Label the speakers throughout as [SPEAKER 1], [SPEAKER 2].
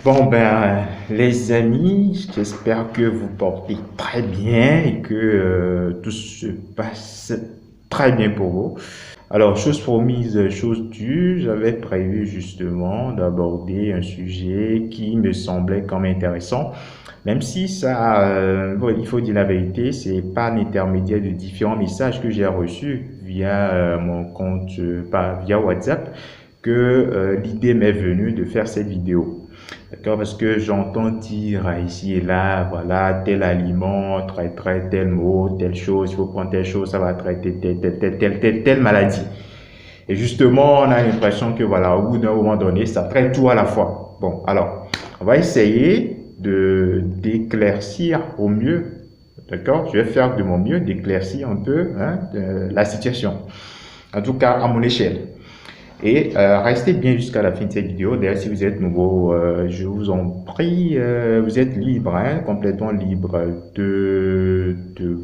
[SPEAKER 1] Bon ben les amis, j'espère que vous portez très bien et que tout se passe très bien pour vous. Alors, chose promise, chose due, j'avais prévu justement d'aborder un sujet qui me semblait quand même intéressant, même si ça, bon, il faut dire la vérité, c'est par l'intermédiaire de différents messages que j'ai reçus via mon compte, pas via WhatsApp, que l'idée m'est venue de faire cette vidéo. D'accord, parce que j'entends dire ici et là, voilà, tel aliment traiterait tel mot, telle chose, il faut prendre telle chose, ça va traiter telle maladie. Et justement, on a l'impression que voilà, au bout d'un moment donné, ça traite tout à la fois. Bon, alors, on va essayer d'éclaircir au mieux, d'accord? Je vais faire de mon mieux d'éclaircir un peu la situation, en tout cas à mon échelle. Et restez bien jusqu'à la fin de cette vidéo. D'ailleurs, si vous êtes nouveau, je vous en prie, vous êtes libre, complètement libre de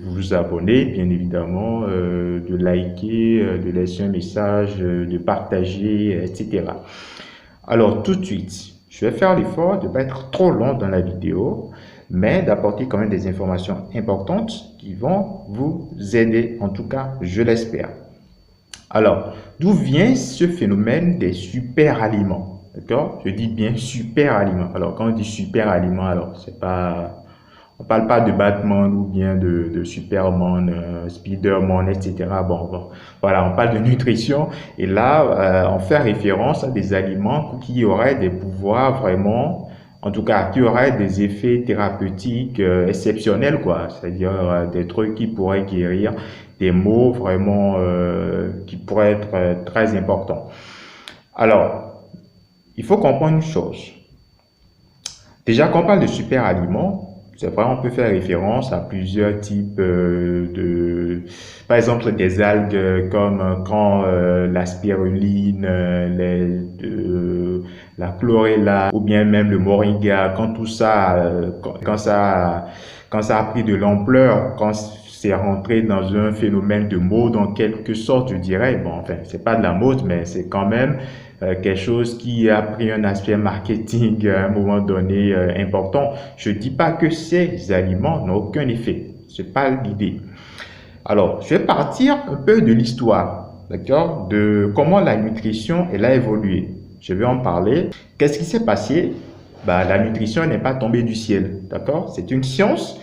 [SPEAKER 1] vous abonner, bien évidemment, de liker, de laisser un message, de partager, etc. Alors, tout de suite, je vais faire l'effort de ne pas être trop long dans la vidéo, mais d'apporter quand même des informations importantes qui vont vous aider, en tout cas, je l'espère. Alors, d'où vient ce phénomène des super aliments? D'accord? Je dis bien super aliments. Alors, quand on dit super aliments, alors, c'est pas, on parle pas de Batman ou bien de Superman, Spiderman, etc. Bon, voilà, on parle de nutrition. Et là, on fait référence à des aliments qui auraient des pouvoirs vraiment, en tout cas, qui auraient des effets thérapeutiques exceptionnels, quoi. C'est-à-dire des trucs qui pourraient guérir des maux vraiment qui pourraient être très importants. Alors, il faut comprendre une chose. Déjà, quand on parle de super aliments, c'est vrai, on peut faire référence à plusieurs types par exemple, des algues comme quand la spiruline, la chlorella ou bien même le moringa, quand tout ça, quand ça a pris de l'ampleur, quand c'est rentré dans un phénomène de mode en quelque sorte, je dirais. Bon, enfin, c'est pas de la mode, mais c'est quand même quelque chose qui a pris un aspect marketing à un moment donné important. Je dis pas que ces aliments n'ont aucun effet. C'est pas l'idée. Alors, je vais partir un peu de l'histoire, d'accord, de comment la nutrition elle a évolué. Je vais en parler. Qu'est-ce qui s'est passé? Bah, la nutrition n'est pas tombée du ciel, d'accord? C'est une science.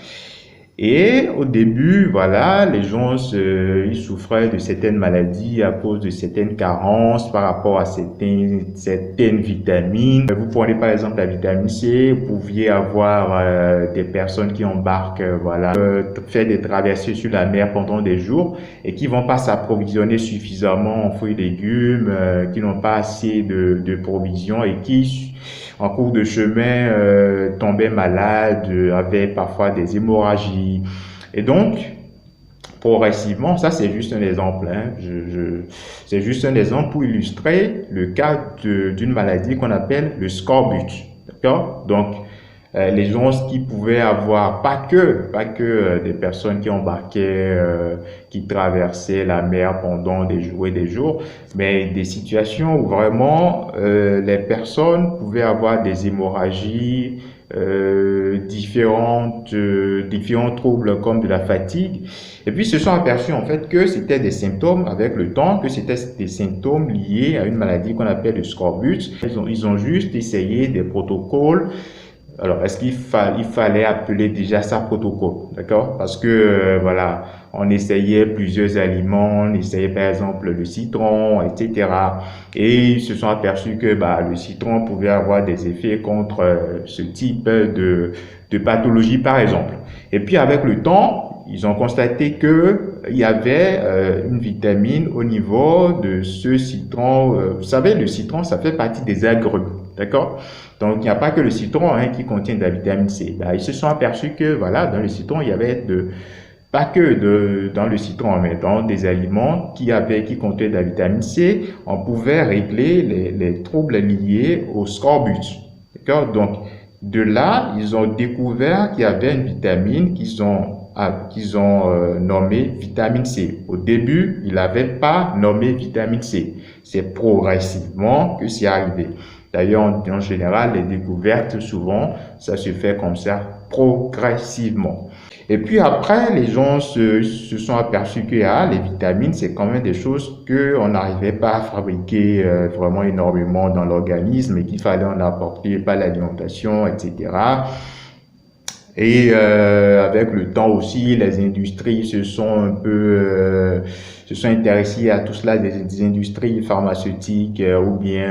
[SPEAKER 1] Et au début, voilà, les gens ils souffraient de certaines maladies à cause de certaines carences par rapport à certaines vitamines. Vous prenez par exemple la vitamine C, vous pouviez avoir des personnes qui embarquent, voilà, faire des traversées sur la mer pendant des jours et qui vont pas s'approvisionner suffisamment en fruits et légumes, qui n'ont pas assez de provisions et qui en cours de chemin, tombaient malades, avaient parfois des hémorragies. Et donc, progressivement, ça c'est juste un exemple, c'est juste un exemple pour illustrer le cas d'une maladie qu'on appelle le scorbut. D'accord? Donc, les gens qui pouvaient avoir, pas que des personnes qui embarquaient, qui traversaient la mer pendant des jours et des jours, mais des situations où vraiment les personnes pouvaient avoir des hémorragies, différents troubles comme de la fatigue, et puis se sont aperçus en fait que c'était des symptômes avec le temps, que c'était des symptômes liés à une maladie qu'on appelle le scorbut. Ils ont juste essayé des protocoles. Alors, est-ce qu'il fallait appeler déjà ça protocole, d'accord? Parce que, voilà, on essayait plusieurs aliments, on essayait par exemple le citron, etc. Et ils se sont aperçus que bah, le citron pouvait avoir des effets contre ce type de pathologie, par exemple. Et puis, avec le temps, ils ont constaté que il y avait une vitamine au niveau de ce citron. Vous savez, le citron, ça fait partie des agrumes, d'accord? Donc, il n'y a pas que le citron qui contient de la vitamine C. Là, ils se sont aperçus que, voilà, dans le citron, il y avait pas que dans le citron, mais dans des aliments qui contenaient de la vitamine C, on pouvait régler les troubles liés au scorbut. D'accord? Donc, de là, ils ont découvert qu'il y avait une vitamine qu'ils ont nommée vitamine C. Au début, ils n'avaient pas nommé vitamine C. C'est progressivement que c'est arrivé. D'ailleurs, en général, les découvertes, souvent, ça se fait comme ça, progressivement. Et puis après, les gens se sont aperçus que les vitamines, c'est quand même des choses qu'on n'arrivait pas à fabriquer vraiment énormément dans l'organisme et qu'il fallait en apporter par l'alimentation, etc. Et avec le temps aussi, les industries se sont intéressées à tout cela, des industries pharmaceutiques ou bien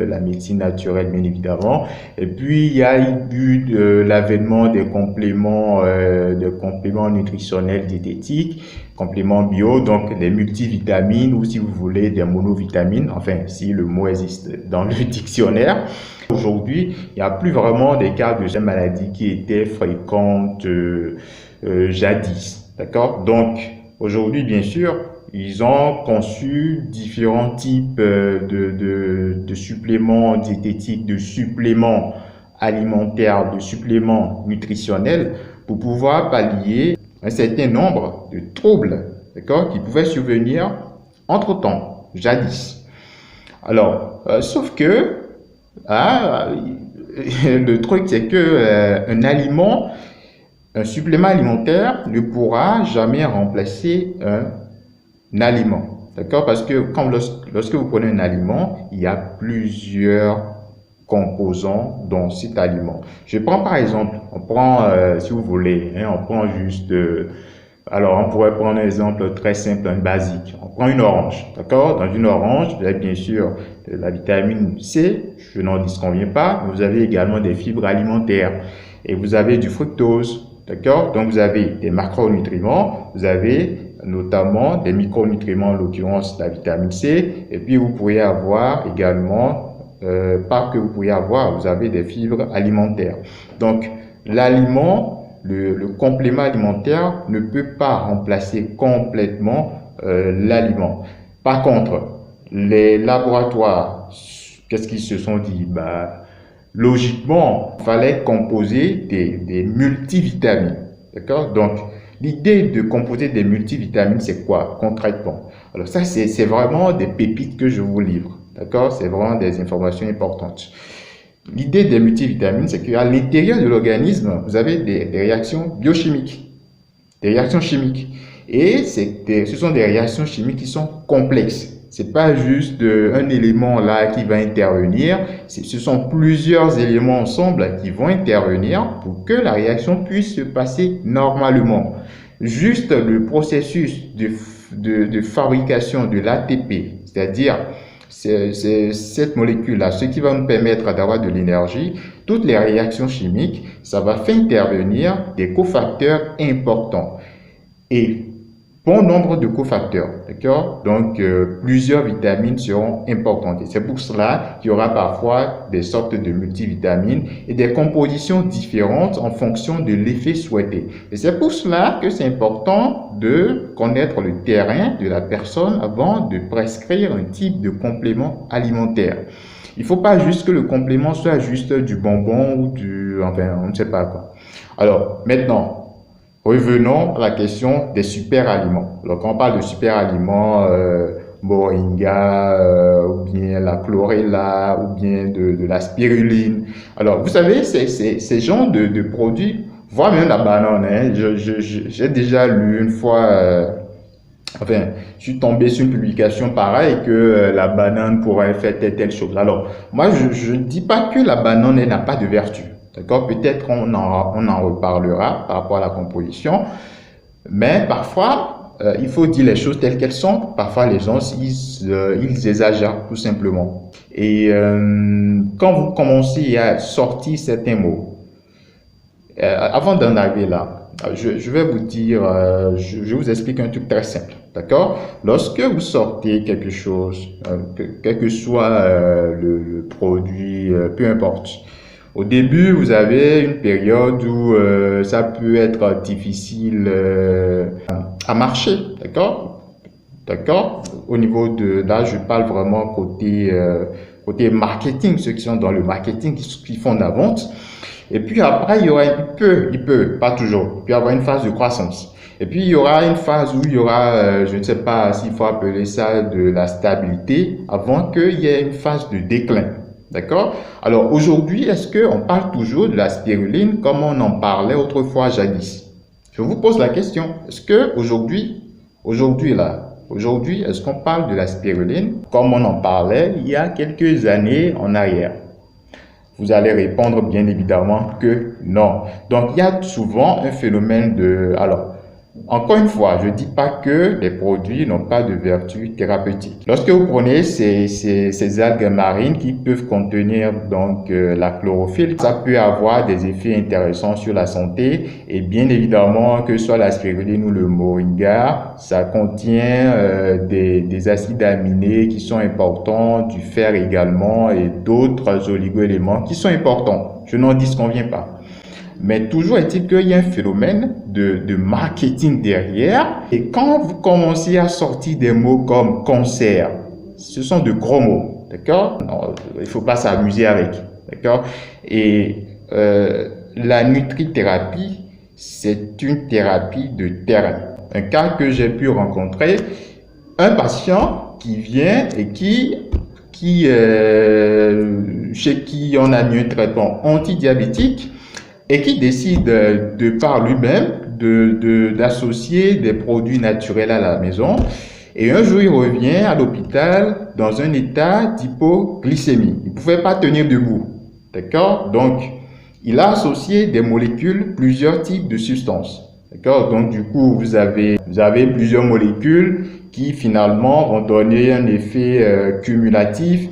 [SPEAKER 1] la médecine naturelle, bien évidemment. Et puis il y a eu l'avènement des compléments nutritionnels diététiques, compléments bio, donc des multivitamines ou si vous voulez des monovitamines. Enfin, si le mot existe dans le dictionnaire. Aujourd'hui, il n'y a plus vraiment des cas de ces maladies qui étaient fréquentes jadis. D'accord? Donc, aujourd'hui, bien sûr, ils ont conçu différents types de suppléments diététiques, de suppléments alimentaires, de suppléments nutritionnels pour pouvoir pallier un certain nombre de troubles, d'accord, qui pouvaient survenir entre-temps, jadis. Alors, sauf que le truc, c'est que un supplément alimentaire ne pourra jamais remplacer un aliment. D'accord? Parce que lorsque vous prenez un aliment, il y a plusieurs composants dans cet aliment. Je prends par exemple, si vous voulez, on prend juste alors, on pourrait prendre un exemple très simple, un basique. On prend une orange, d'accord? Dans une orange, vous avez bien sûr de la vitamine C, je n'en disconviens pas, mais vous avez également des fibres alimentaires et vous avez du fructose, d'accord? Donc, vous avez des macronutriments, vous avez notamment des micronutriments, en l'occurrence la vitamine C, et puis vous pourriez avoir également, pas que vous pourriez avoir, vous avez des fibres alimentaires. Donc, l'aliment, le complément alimentaire ne peut pas remplacer complètement l'aliment. Par contre, les laboratoires, qu'est-ce qu'ils se sont dit? Logiquement, il fallait composer des multivitamines. D'accord? Donc, l'idée de composer des multivitamines, c'est quoi concrètement? Alors ça, c'est vraiment des pépites que je vous livre. D'accord? C'est vraiment des informations importantes. L'idée des multivitamines, c'est qu'à l'intérieur de l'organisme, vous avez des réactions biochimiques, des réactions chimiques. Et ce sont des réactions chimiques qui sont complexes. C'est pas juste un élément là qui va intervenir. Ce sont plusieurs éléments ensemble qui vont intervenir pour que la réaction puisse se passer normalement. Juste le processus de fabrication de l'ATP, c'est-à-dire c'est cette molécule-là, ce qui va nous permettre d'avoir de l'énergie. Toutes les réactions chimiques, ça va faire intervenir des cofacteurs importants. Et bon nombre de cofacteurs, d'accord? Donc, plusieurs vitamines seront importantes. Et c'est pour cela qu'il y aura parfois des sortes de multivitamines et des compositions différentes en fonction de l'effet souhaité. Et c'est pour cela que c'est important de connaître le terrain de la personne avant de prescrire un type de complément alimentaire. Il ne faut pas juste que le complément soit juste du bonbon ou enfin, on ne sait pas quoi. Alors, maintenant, revenons à la question des super aliments. Alors, quand on parle de super aliments, moringa, ou bien la chlorella, ou bien de la spiruline. Alors, vous savez, ces genres de produits, voire même la banane, hein, j'ai déjà lu une fois, enfin, je suis tombé sur une publication pareille que la banane pourrait faire telle chose. Alors, moi, je ne dis pas que la banane n'a pas de vertu. D'accord? Peut-être on en reparlera par rapport à la composition. Mais parfois, il faut dire les choses telles qu'elles sont. Parfois, les gens, ils exagèrent tout simplement. Et quand vous commencez à sortir certains mots, avant d'en arriver là, je vais vous dire, je vous explique un truc très simple. D'accord? Lorsque vous sortez quelque chose, quel que soit le produit, peu importe, au début, vous avez une période où ça peut être difficile à marcher, d'accord? D'accord? Au niveau là, je parle vraiment côté marketing, ceux qui sont dans le marketing, qui font de la vente. Et puis après, il peut, pas toujours, il peut y avoir une phase de croissance. Et puis, il y aura une phase où il y aura, je ne sais pas s'il faut appeler ça de la stabilité, avant qu'il y ait une phase de déclin. D'accord? Alors aujourd'hui, est-ce qu'on parle toujours de la spiruline comme on en parlait autrefois jadis? Je vous pose la question. Est-ce que aujourd'hui, est-ce qu'on parle de la spiruline comme on en parlait il y a quelques années en arrière? Vous allez répondre bien évidemment que non. Donc, il y a souvent un phénomène de... Alors, encore une fois, je ne dis pas que les produits n'ont pas de vertu thérapeutique. Lorsque vous prenez ces algues marines qui peuvent contenir donc la chlorophylle, ça peut avoir des effets intéressants sur la santé. Et bien évidemment, que ce soit la spiruline ou le moringa, ça contient des acides aminés qui sont importants, du fer également et d'autres oligo-éléments qui sont importants. Je n'en disconviens pas. Mais toujours est-il qu'il y a un phénomène de marketing derrière. Et quand vous commencez à sortir des mots comme cancer, ce sont de gros mots, d'accord? Il ne faut pas s'amuser avec, d'accord? Et la nutrithérapie, c'est une thérapie de terrain. Un cas que j'ai pu rencontrer, un patient qui vient et chez qui on a mis un traitement antidiabétique, et qui décide de par lui-même d'associer des produits naturels à la maison. Et un jour, il revient à l'hôpital dans un état d'hypoglycémie. Il ne pouvait pas tenir debout. D'accord? Donc, il a associé des molécules, plusieurs types de substances. D'accord? Donc, du coup, vous avez plusieurs molécules qui finalement vont donner un effet cumulatif,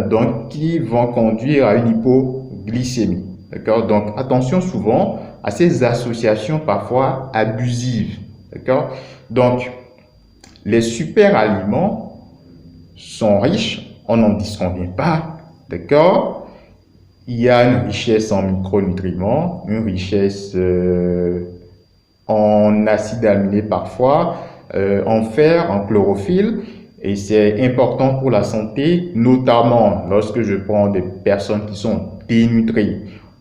[SPEAKER 1] donc qui vont conduire à une hypoglycémie. D'accord? Donc, attention souvent à ces associations parfois abusives. D'accord? Donc, les super aliments sont riches, on n'en disconvient pas. D'accord? Il y a une richesse en micronutriments, une richesse en acides aminés parfois, en fer, en chlorophylle. Et c'est important pour la santé, notamment lorsque je prends des personnes qui sont dénutries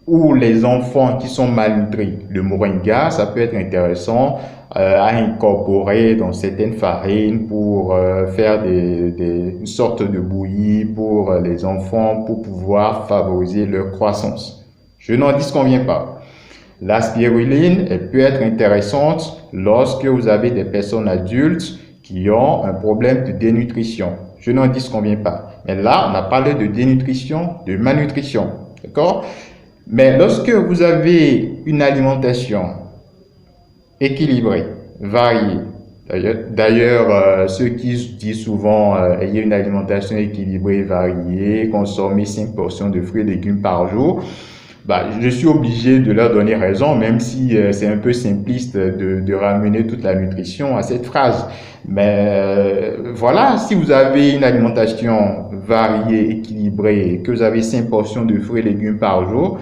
[SPEAKER 1] ou les enfants qui sont malnutris. Le moringa, ça peut être intéressant à incorporer dans certaines farines pour faire une sorte de bouillie pour les enfants pour pouvoir favoriser leur croissance. Je n'en disconviens pas. La spiruline, elle peut être intéressante lorsque vous avez des personnes adultes qui ont un problème de dénutrition. Je n'en disconviens pas. Mais là, on a parlé de dénutrition, de malnutrition. D'accord? Mais lorsque vous avez une alimentation équilibrée, variée, d'ailleurs, ceux qui disent souvent ayez une alimentation équilibrée, variée, consommez 5 portions de fruits et légumes par jour, je suis obligé de leur donner raison, même si c'est un peu simpliste de ramener toute la nutrition à cette phrase. Mais voilà, si vous avez une alimentation variée, équilibrée, et que vous avez 5 portions de fruits et légumes par jour,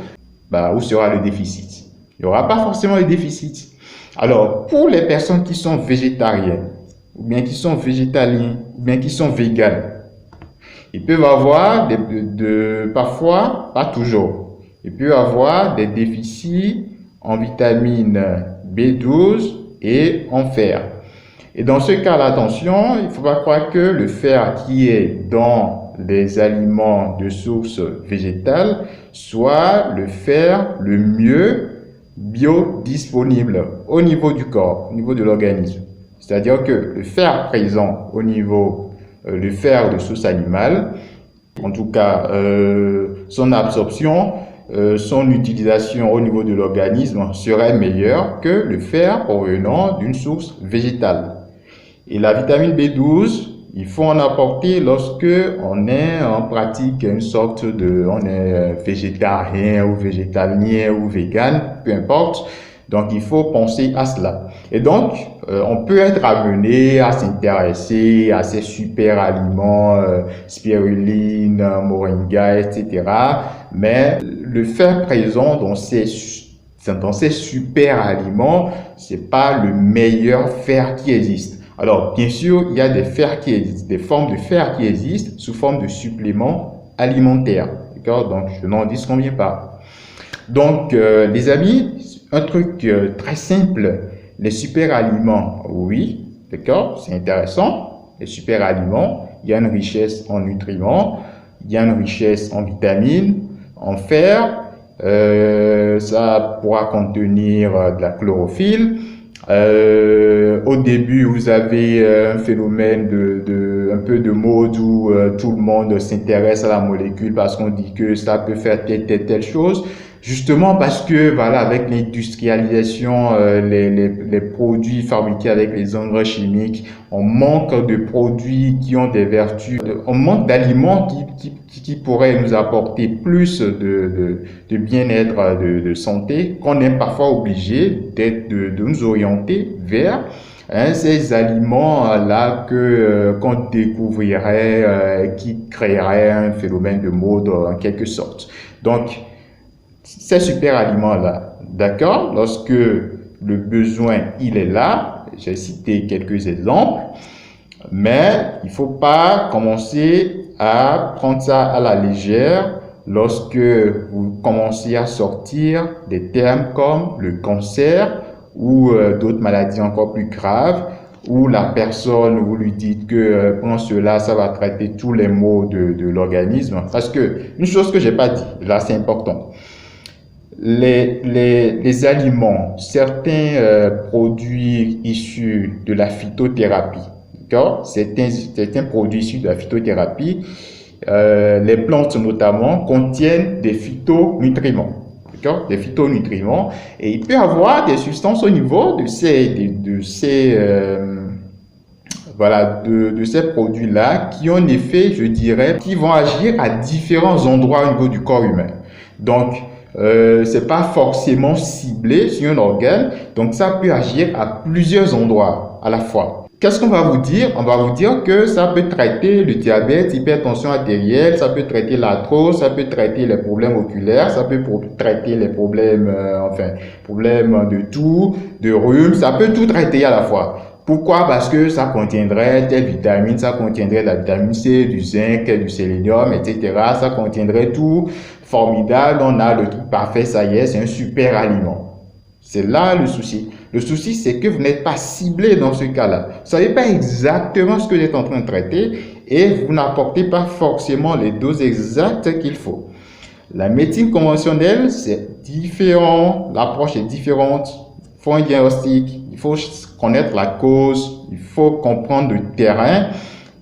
[SPEAKER 1] où sera le déficit? Il n'y aura pas forcément de déficit. Alors, pour les personnes qui sont végétariennes, ou bien qui sont végétaliens, ou bien qui sont véganes, ils peuvent avoir parfois, pas toujours, ils peuvent avoir des déficits en vitamine B12 et en fer. Et dans ce cas-là, attention, il ne faut pas croire que le fer qui est dans les aliments de source végétale soit le fer le mieux biodisponible au niveau du corps, au niveau de l'organisme. C'est-à-dire que le fer présent au niveau, le fer de source animale, en tout cas son absorption, son utilisation au niveau de l'organisme serait meilleure que le fer provenant d'une source végétale. Et la vitamine B12, il faut en apporter lorsque on est en pratique une sorte on est végétarien ou végétalien ou vegan, peu importe. Donc, il faut penser à cela. Et donc, on peut être amené à s'intéresser à ces super aliments, spiruline, moringa, etc. Mais le fer présent dans ces super aliments, c'est pas le meilleur fer qui existe. Alors, bien sûr, il y a des fers qui existent, des formes de fer qui existent sous forme de suppléments alimentaires. D'accord? Donc, je n'en disconviens pas. Donc, les amis, un truc très simple, les super aliments, oui, d'accord, c'est intéressant. Les super aliments, il y a une richesse en nutriments. il y a une richesse en vitamines, en fer, ça pourra contenir de la chlorophylle. Au début, vous avez un phénomène un peu de mode où tout le monde s'intéresse à la molécule parce qu'on dit que ça peut faire telle chose. Justement parce que, voilà, avec l'industrialisation, les produits fabriqués avec les engrais chimiques, on manque de produits qui ont des vertus, on manque d'aliments qui pourraient nous apporter plus de bien-être, de santé, qu'on est parfois obligé de nous orienter vers ces aliments-là qu'on découvrirait, qui créeraient un phénomène de mode en quelque sorte. Donc, ces super aliments-là, d'accord, lorsque le besoin, il est là, j'ai cité quelques exemples, mais il ne faut pas commencer à prendre ça à la légère lorsque vous commencez à sortir des termes comme le cancer ou d'autres maladies encore plus graves, où la personne, vous lui dites que prends cela, ça va traiter tous les maux de l'organisme. Parce que, une chose que j'ai pas dit, là c'est important, les aliments, certains produits issus de la phytothérapie, d'accord? Certains produits issus de la phytothérapie, les plantes notamment, contiennent des phytonutriments. Des phytonutriments, et il peut y avoir des substances au niveau de ces produits-là qui ont un effet, je dirais, qui vont agir à différents endroits au niveau du corps humain. Donc, c'est pas forcément ciblé sur un organe, donc ça peut agir à plusieurs endroits à la fois. Qu'est-ce qu'on va vous dire? On va vous dire que ça peut traiter le diabète, l'hypertension artérielle, ça peut traiter l'arthrose, ça peut traiter les problèmes oculaires, ça peut traiter les problèmes, problèmes de toux, de rhume, ça peut tout traiter à la fois. Pourquoi? Parce que ça contiendrait telle vitamine, ça contiendrait la vitamine C, du zinc, du sélénium, etc. Ça contiendrait tout formidable, on a le truc parfait, ça y est, c'est un super aliment. C'est là le souci. Le souci, c'est que vous n'êtes pas ciblé dans ce cas-là. Vous ne savez pas exactement ce que vous êtes en train de traiter et vous n'apportez pas forcément les doses exactes qu'il faut. La médecine conventionnelle, c'est différent, l'approche est différente. Il faut un diagnostic, il faut connaître la cause, il faut comprendre le terrain.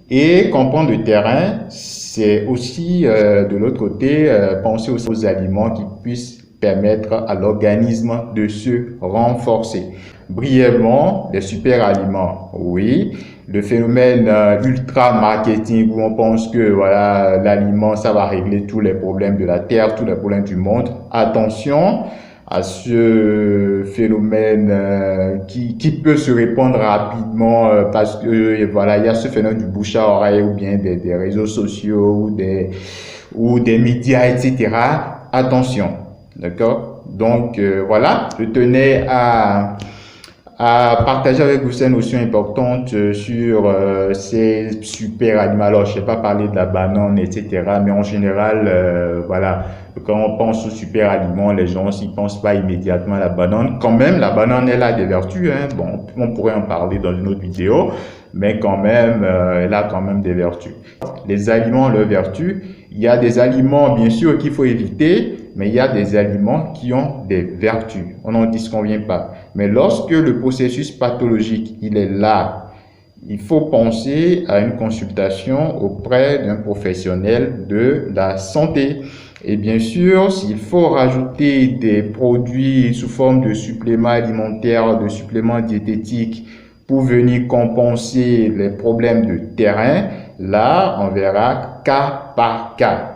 [SPEAKER 1] Et comprendre le terrain, c'est aussi, de l'autre côté, penser aux aliments qui puissent permettre à l'organisme de se renforcer. Brièvement, les super aliments, oui. Le phénomène ultra marketing où on pense que voilà, l'aliment, ça va régler tous les problèmes de la terre, tous les problèmes du monde. Attention à ce phénomène qui peut se répandre rapidement parce que voilà, il y a ce phénomène du bouche à oreille ou bien des réseaux sociaux ou des médias, etc. Attention. D'accord? Donc, voilà, je tenais à partager avec vous ces notions importantes sur ces super aliments. Alors, je ne vais pas parler de la banane, etc. Mais en général, voilà, quand on pense aux super aliments, les gens s'y pensent pas immédiatement à la banane. Quand même, la banane, elle a des vertus. Hein. Bon, on pourrait en parler dans une autre vidéo, mais quand même, elle a quand même des vertus. Les aliments ont leurs vertus. Il y a des aliments, bien sûr, qu'il faut éviter, mais il y a des aliments qui ont des vertus. On n'en disconvient pas. Mais lorsque le processus pathologique, il est là, il faut penser à une consultation auprès d'un professionnel de la santé. Et bien sûr, s'il faut rajouter des produits sous forme de suppléments alimentaires, de suppléments diététiques pour venir compenser les problèmes de terrain, là, on verra cas par cas.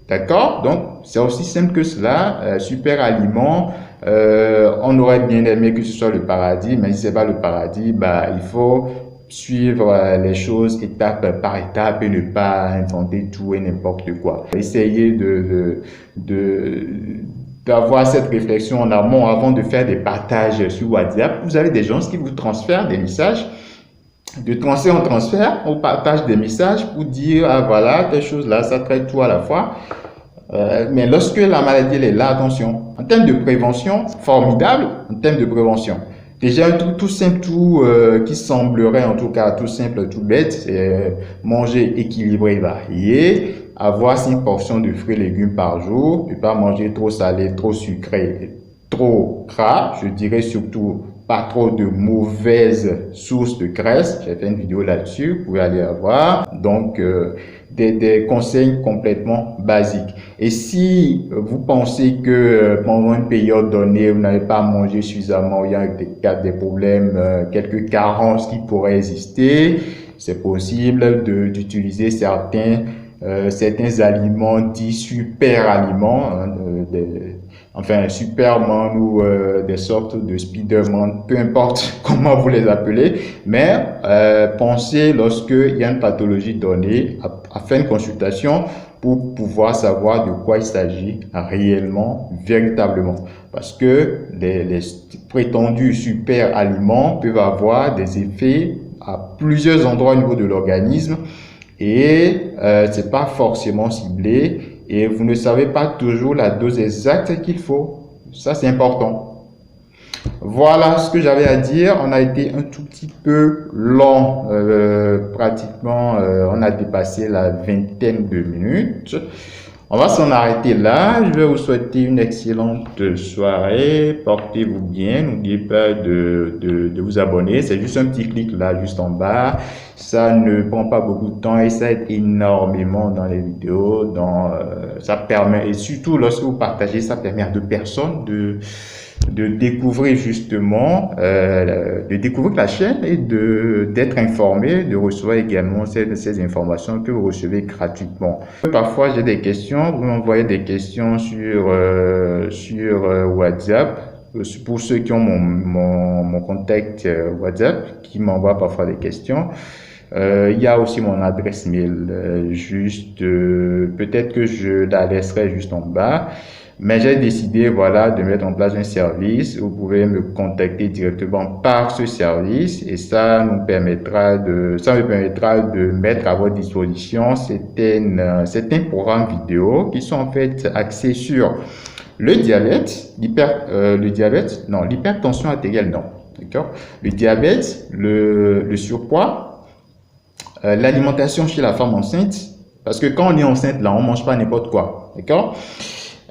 [SPEAKER 1] D'accord? Donc, c'est aussi simple que cela. Super aliment, on aurait bien aimé que ce soit le paradis, mais si c'est pas le paradis, bah, il faut suivre les choses étape par étape et ne pas inventer tout et n'importe quoi. Essayez d'avoir cette réflexion en amont avant de faire des partages sur WhatsApp. Vous avez des gens qui vous transfèrent des messages. De transfert en transfert, on partage des messages pour dire, ah voilà, telle chose là, ça traite tout à la fois. Mais lorsque la maladie elle est là, attention. En termes de prévention, formidable, en termes de prévention. Déjà, un truc tout simple, qui semblerait en tout cas tout simple, tout bête, c'est manger équilibré et varié, avoir 5 portions de fruits et légumes par jour, ne pas manger trop salé, trop sucré, trop gras, je dirais surtout pas trop de mauvaises sources de graisse. J'ai fait une vidéo là-dessus, vous pouvez aller la voir. Donc, des conseils complètement basiques. Et si vous pensez que pendant une période donnée, vous n'avez pas mangé suffisamment, il y a des problèmes, quelques carences qui pourraient exister, c'est possible d'utiliser certains aliments dits super aliments, hein, enfin Superman ou des sortes de Spiderman, peu importe comment vous les appelez, mais pensez lorsqu'il y a une pathologie donnée à faire une consultation pour pouvoir savoir de quoi il s'agit réellement, véritablement. Parce que les prétendus super aliments peuvent avoir des effets à plusieurs endroits au niveau de l'organisme et c'est pas forcément ciblé et vous ne savez pas toujours la dose exacte qu'il faut. Ça, c'est important. Voilà ce que j'avais à dire. On a été un tout petit peu long, pratiquement, on a dépassé la vingtaine de minutes. On va s'en arrêter là. Je vais vous souhaiter une excellente soirée. Portez-vous bien. N'oubliez pas de vous abonner. C'est juste un petit clic là, juste en bas. Ça ne prend pas beaucoup de temps et ça aide énormément dans les vidéos. Ça permet, et surtout lorsque vous partagez, ça permet à d'autres personnes de découvrir justement, de découvrir la chaîne et d'être informé, de recevoir également ces informations que vous recevez gratuitement. Parfois, j'ai des questions, vous m'envoyez des questions sur WhatsApp. Pour ceux qui ont mon contact WhatsApp, qui m'envoient parfois des questions. Il y a aussi mon adresse mail, peut-être que je la laisserai juste en bas. Mais j'ai décidé, voilà, de mettre en place un service. Vous pouvez me contacter directement par ce service et ça me permettra de mettre à votre disposition certains programmes vidéo qui sont en fait axés sur le diabète, l'hypertension artérielle, non, d'accord? Le diabète, le surpoids, l'alimentation chez la femme enceinte, parce que quand on est enceinte, là, on mange pas n'importe quoi, d'accord?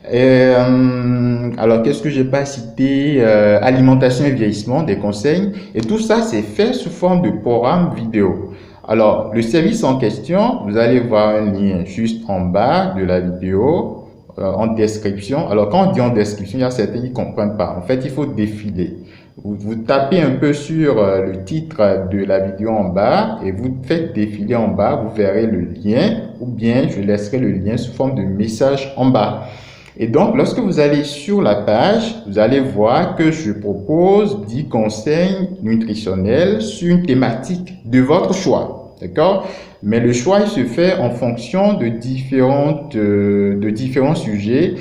[SPEAKER 1] Alors, qu'est-ce que j'ai pas cité? Alimentation et vieillissement, des conseils. Et tout ça, c'est fait sous forme de programme vidéo. Alors, le service en question, vous allez voir un lien juste en bas de la vidéo, en description. Alors, quand on dit en description, il y a certains qui ne comprennent pas. En fait, il faut défiler. Vous tapez un peu sur le titre de la vidéo en bas et vous faites défiler en bas. Vous verrez le lien ou bien je laisserai le lien sous forme de message en bas. Et donc, lorsque vous allez sur la page, vous allez voir que je propose 10 conseils nutritionnels sur une thématique de votre choix. D'accord? Mais le choix, il se fait en fonction de différents sujets.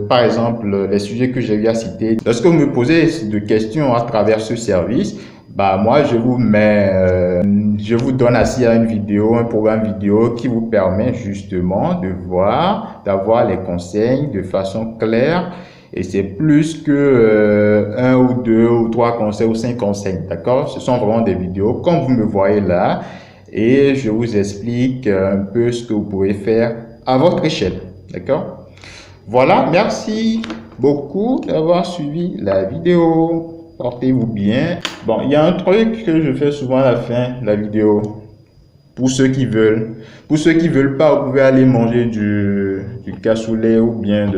[SPEAKER 1] Par exemple, les sujets que j'ai eu à citer. Lorsque vous me posez de questions à travers ce service, bah moi je vous donne assis à une vidéo, un programme vidéo qui vous permet justement d'avoir les conseils de façon claire. Et c'est plus que un ou deux ou trois conseils ou 5 conseils, d'accord? Ce sont vraiment des vidéos comme vous me voyez là et je vous explique un peu ce que vous pouvez faire à votre échelle, d'accord? Voilà, merci beaucoup d'avoir suivi la vidéo. Portez-vous bien. Bon, il y a un truc que je fais souvent à la fin de la vidéo. Pour ceux qui veulent. Pour ceux qui veulent pas, vous pouvez aller manger du cassoulet ou bien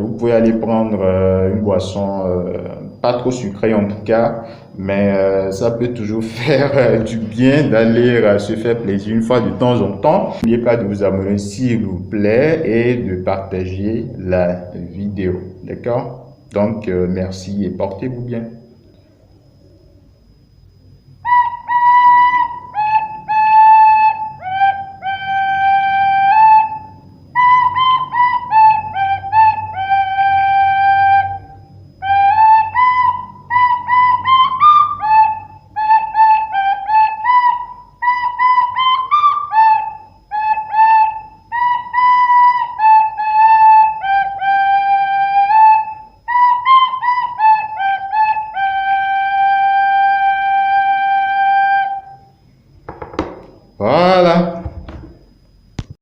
[SPEAKER 1] vous pouvez aller prendre une boisson pas trop sucrée en tout cas, mais ça peut toujours faire du bien d'aller se faire plaisir une fois de temps en temps. N'oubliez pas de vous abonner s'il vous plaît et de partager la vidéo, d'accord? Donc merci et portez-vous bien.